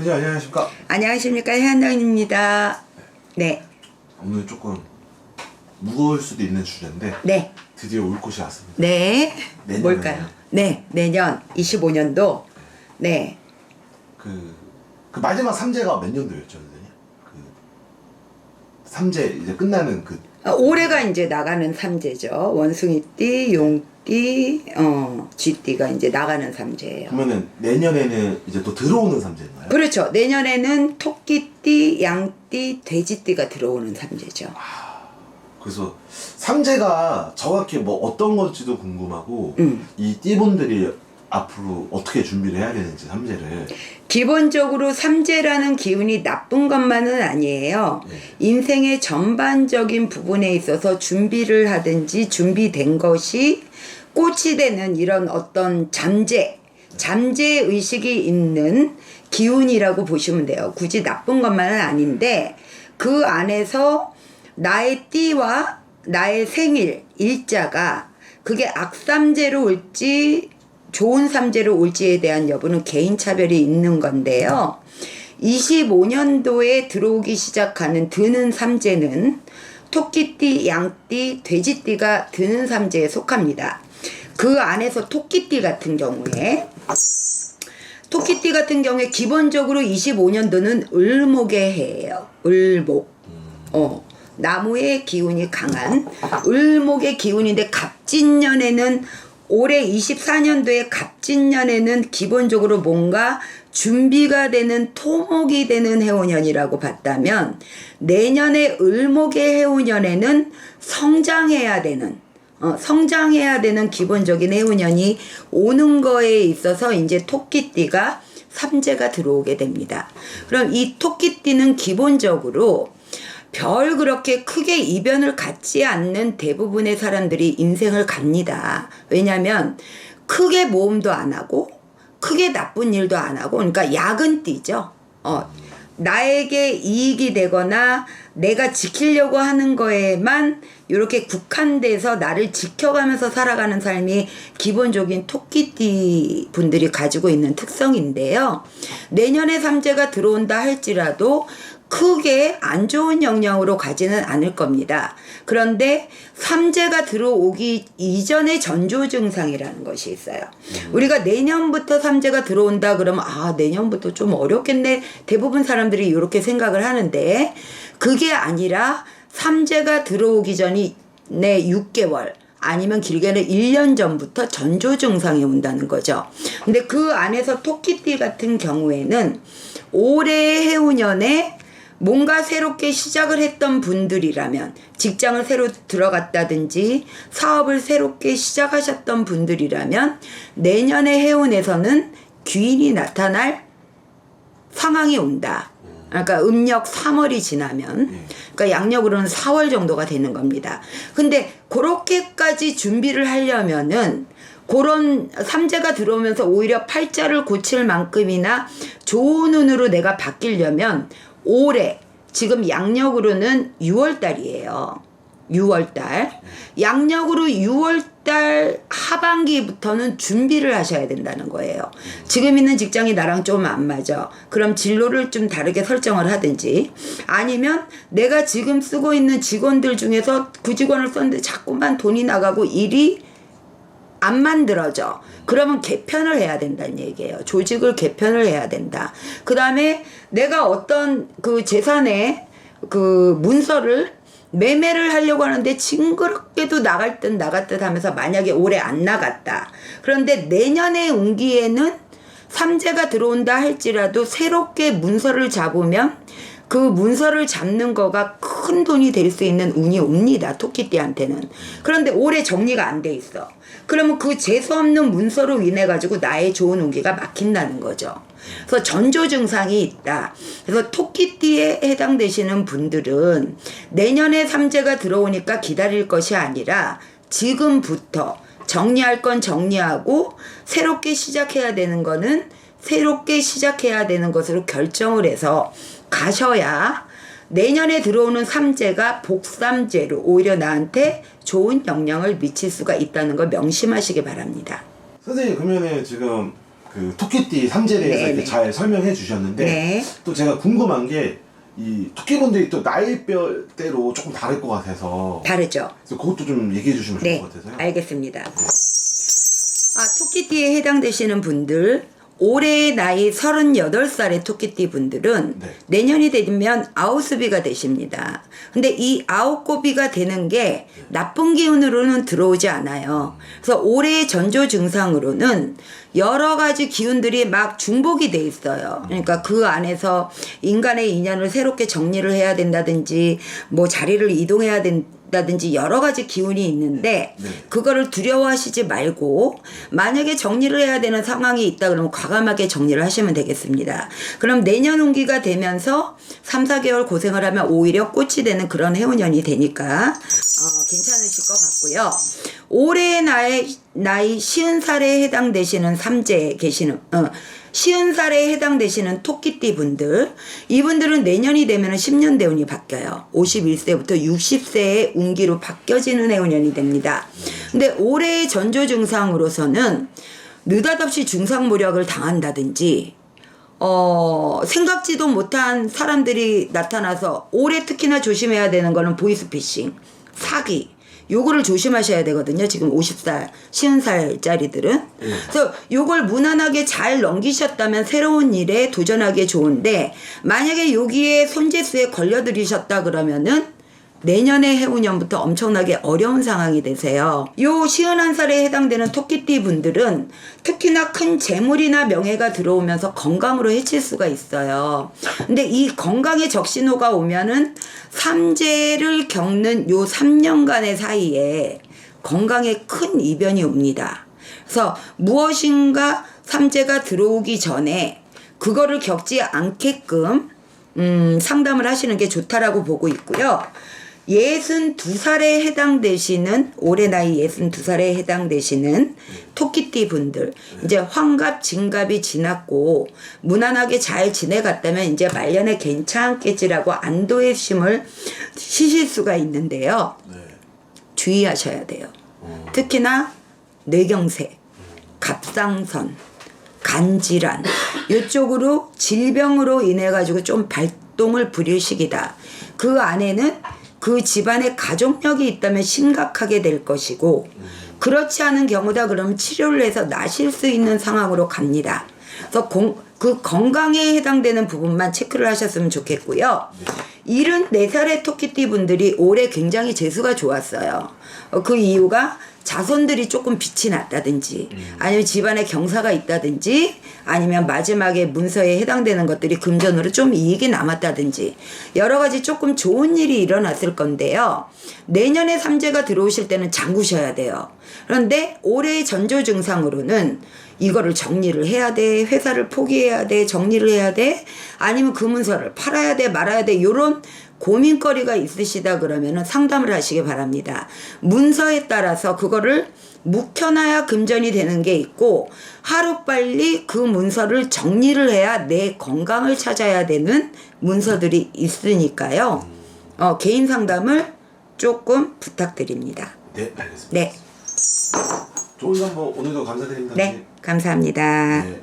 선생님 안녕하십니까? 안녕하십니까, 해안당입니다. 네. 오늘 조금 무거울 수도 있는 주제인데 네. 드디어 올 곳이 왔습니다. 네. 내년에는- 뭘까요? 네. 내년 25년도. 네. 그 마지막 삼재가 몇 년도였죠, 선생님? 그 삼재 이제 끝나는 그 올해가 이제 나가는 삼재죠. 원숭이띠, 용띠, 쥐띠가 이제 나가는 삼재예요. 그러면은 내년에는 이제 또 들어오는 삼재인가요? 그렇죠. 내년에는 토끼띠, 양띠, 돼지띠가 들어오는 삼재죠. 그래서 삼재가 정확히 뭐 어떤 건지도 궁금하고 이 띠분들이 앞으로 어떻게 준비를 해야 되는지 삼재를 기본적으로 삼재라는 기운이 나쁜 것만은 아니에요. 네. 인생의 전반적인 부분에 있어서 준비를 하든지 준비된 것이 꽃이 되는 이런 어떤 잠재 의식이 있는 기운이라고 보시면 돼요. 굳이 나쁜 것만은 아닌데 그 안에서 나의 띠와 나의 생일 일자가 그게 악삼재로 올지 좋은 삼재로 올지에 대한 여부는 개인 차별이 있는 건데요. 25년도에 들어오기 시작하는 드는 삼재는 토끼띠, 양띠, 돼지띠가 드는 삼재에 속합니다. 그 안에서 토끼띠 같은 경우에 기본적으로 25년도는 을목의 해예요. 을목. 나무의 기운이 강한 을목의 기운인데 갑진년에는 올해 24년도에 갑진년에는 기본적으로 뭔가 준비가 되는 토목이 되는 해오년이라고 봤다면 내년에 을목의 해오년에는 성장해야 되는 기본적인 해오년이 오는 거에 있어서 이제 토끼띠가 삼재가 들어오게 됩니다. 그럼 이 토끼띠는 기본적으로 별 그렇게 크게 이변을 갖지 않는 대부분의 사람들이 인생을 갑니다. 왜냐하면 크게 모험도 안 하고 크게 나쁜 일도 안 하고 그러니까 야근띠죠. 나에게 이익이 되거나 내가 지키려고 하는 거에만 이렇게 국한돼서 나를 지켜가면서 살아가는 삶이 기본적인 토끼띠 분들이 가지고 있는 특성인데요. 내년에 삼재가 들어온다 할지라도 크게 안 좋은 영향으로 가지는 않을 겁니다. 그런데 삼재가 들어오기 이전에 전조 증상이라는 것이 있어요. 우리가 내년부터 삼재가 들어온다 그러면 내년부터 좀 어렵겠네. 대부분 사람들이 이렇게 생각을 하는데 그게 아니라 삼재가 들어오기 전에 6개월 아니면 길게는 1년 전부터 전조 증상이 온다는 거죠. 근데 그 안에서 토끼띠 같은 경우에는 올해 해오년에 뭔가 새롭게 시작을 했던 분들이라면 직장을 새로 들어갔다든지 사업을 새롭게 시작하셨던 분들이라면 내년의 해운에서는 귀인이 나타날 상황이 온다. 그러니까 음력 3월이 지나면 그러니까 양력으로는 4월 정도가 되는 겁니다. 근데 그렇게까지 준비를 하려면은 그런 삼재가 들어오면서 오히려 팔자를 고칠 만큼이나 좋은 운으로 내가 바뀌려면 올해 지금 양력으로는 6월달이에요. 6월달. 양력으로 6월달 하반기부터는 준비를 하셔야 된다는 거예요. 지금 있는 직장이 나랑 좀 안 맞아. 그럼 진로를 좀 다르게 설정을 하든지 아니면 내가 지금 쓰고 있는 직원들 중에서 그 직원을 썼는데 자꾸만 돈이 나가고 일이 안 만들어져. 그러면 개편을 해야 된다는 얘기예요. 조직을 개편을 해야 된다. 그 다음에 내가 어떤 그 재산의 그 문서를 매매를 하려고 하는데 징그럽게도 나갈 듯 나갈 듯 하면서 만약에 올해 안 나갔다. 그런데 내년에 운기에는 삼재가 들어온다 할지라도 새롭게 문서를 잡으면 그 문서를 잡는 거가 큰 돈이 될 수 있는 운이 옵니다. 토끼띠한테는. 그런데 올해 정리가 안 돼 있어. 그러면 그 재수없는 문서로 인해 가지고 나의 좋은 운기가 막힌다는 거죠. 그래서 전조 증상이 있다. 그래서 토끼띠에 해당되시는 분들은 내년에 삼재가 들어오니까 기다릴 것이 아니라 지금부터 정리할 건 정리하고 새롭게 시작해야 되는 거는 새롭게 시작해야 되는 것으로 결정을 해서 가셔야 내년에 들어오는 삼재가 복삼재로 오히려 나한테 좋은 영향을 미칠 수가 있다는 걸 명심하시기 바랍니다. 선생님 그러면은 지금 그 토끼띠 삼재에 대해서 네네. 이렇게 잘 설명해 주셨는데 네. 또 제가 궁금한 게 이 토끼분들이 또 나이대로 조금 다를 것 같아서 다르죠. 그래서 그것도 좀 얘기해 주시면 좋을 네, 것 같아서요. 알겠습니다. 토끼띠에 해당되시는 분들, 올해 나이 38살의 토끼띠 분들은 네. 내년이 되면 아우스비가 되십니다. 근데 이 아홉고비가 되는 게 나쁜 기운으로는 들어오지 않아요. 그래서 올해의 전조 증상으로는 여러 가지 기운들이 막 중복이 돼 있어요. 그러니까 그 안에서 인간의 인연을 새롭게 정리를 해야 된다든지 뭐 자리를 이동해야 된다든지 여러 가지 기운이 있는데 네. 그거를 두려워하시지 말고 만약에 정리를 해야 되는 상황이 있다 그러면 과감하게 정리를 하시면 되겠습니다. 그럼 내년 운기가 되면서 3, 4개월 고생을 하면 오히려 꽃이 되는 그런 해운년이 되니까 괜찮으실 것 같고요. 올해 나이 50살에 해당되시는 삼재에 계시는 50살에 해당되시는 토끼띠 분들, 이분들은 내년이 되면 10년 대운이 바뀌어요. 51세부터 60세의 운기로 바뀌어지는 해운년이 됩니다. 근데 올해의 전조 증상으로서는 느닷없이 중상모략을 당한다든지 생각지도 못한 사람들이 나타나서 올해 특히나 조심해야 되는 거는 보이스피싱, 사기, 요거를 조심하셔야 되거든요. 지금 50살, 50살짜리들은. 그래서 요걸 무난하게 잘 넘기셨다면 새로운 일에 도전하기에 좋은데 만약에 여기에 손재수에 걸려들이셨다 그러면은 내년의 해운년부터 엄청나게 어려운 상황이 되세요. 요 51살에 해당되는 토끼띠 분들은 특히나 큰 재물이나 명예가 들어오면서 건강으로 해칠 수가 있어요. 근데 이 건강의 적신호가 오면은 삼재를 겪는 요 3년간의 사이에 건강에 큰 이변이 옵니다. 그래서 무엇인가 삼재가 들어오기 전에 그거를 겪지 않게끔 상담을 하시는 게 좋다라고 보고 있고요. 62살에 해당되시는 올해 나이 62살에 해당되시는 토끼띠 분들, 이제 환갑 진갑이 지났고 무난하게 잘 지내갔다면 이제 말년에 괜찮겠지라고 안도의 쉼을 쉬실 수가 있는데요. 네. 주의하셔야 돼요. 특히나 뇌경색, 갑상선, 간질환 이쪽으로 질병으로 인해 가지고 좀 발동을 부릴 시기다. 그 안에는 그 집안에 가족력이 있다면 심각하게 될 것이고 그렇지 않은 경우다 그러면 치료를 해서 나실 수 있는 상황으로 갑니다. 그래서 그 건강에 해당되는 부분만 체크를 하셨으면 좋겠고요. 74살의 토끼띠 분들이 올해 굉장히 재수가 좋았어요. 그 이유가 자손들이 조금 빛이 났다든지 아니면 집안에 경사가 있다든지 아니면 마지막에 문서에 해당되는 것들이 금전으로 좀 이익이 남았다든지 여러 가지 조금 좋은 일이 일어났을 건데요. 내년에 삼재가 들어오실 때는 잠그셔야 돼요. 그런데 올해의 전조 증상으로는 이거를 정리를 해야 돼, 회사를 포기해야 돼, 정리를 해야 돼, 아니면 그 문서를 팔아야 돼, 말아야 돼, 요런 고민거리가 있으시다 그러면은 상담을 하시기 바랍니다. 문서에 따라서 그거를 묵혀놔야 금전이 되는 게 있고 하루빨리 그 문서를 정리를 해야 내 건강을 찾아야 되는 문서들이 있으니까요. 개인 상담을 조금 부탁드립니다. 네, 알겠습니다. 네. 좋은 정보 오늘도 감사드립니다. 네, 감사합니다. 네.